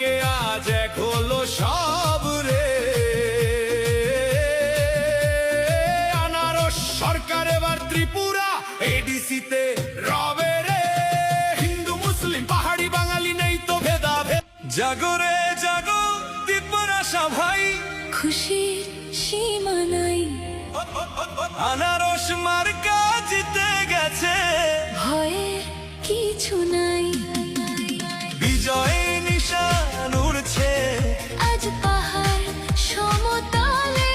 থেকে আজ এক হলো সব রে। আনারস সরকার এবার ত্রিপুরা এডিসিতে রবে রে। হিন্দু মুসলিম পাহাড়ি বাঙালি নেই তো ভেদাভেদ। জাগো রে জাগো ত্রিপুরা সবাই, খুশির সীমা নাই। আনারস মার্কা জিতে গেছে, ভয়ের কিছু নাই। বিজয় নিশান উড়ছে আজ পাহাড় সমতলে,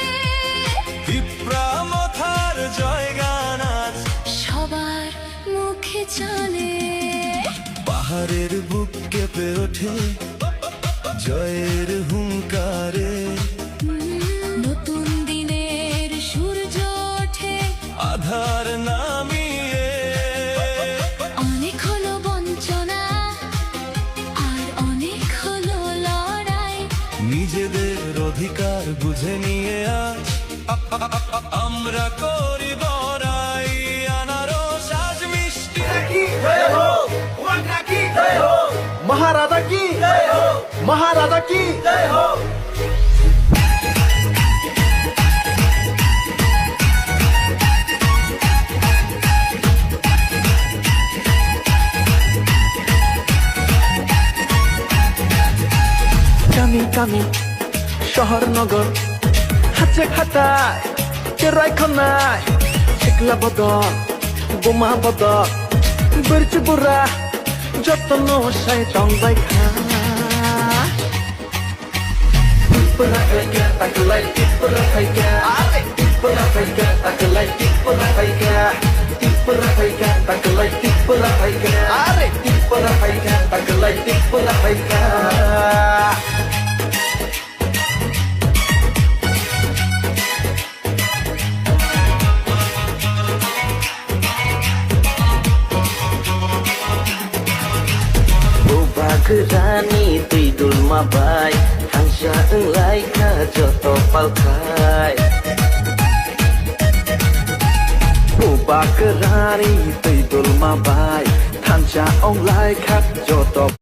পিঁপড়া মাথার জয়গান আজ সবার মুখে চলে। পাহাড়ের বুক কেঁপে ওঠে জয়ের হুঙ্কারে। নতুন দিনের সূর্য ওঠে, আধার নামিয়ে অনেক হলো বঞ্চনা আর অনেক হলো লড়াই। নিজেদের অধিকার বুঝে নিয়ে আজ আমরা করি বড়াই। আনারস আজ মিষ্টি महाराजा की जय हो, महाराजा की जय हो। কামি কামি শহর নগর হাতে খাতায় কেরাই খানায় একলা বদল বোমা বদল বেরচে বুড়া যত্ন সাই টংবাই খা। টিপরা খাইকা তাকলাই টিপরা খাইকা, টিপরা খাইকা তাকলাই টিপরা খাইকা, টিপরা খাইকা তাকলাই টিপরা খাইকা, আরে Tipra খাইকা তাকলাই Tipra খাইকা। Gerani tidul mabai, hangsa englai ka joto palkai. Ubah gerani tidul mabai, hangsa englai ka joto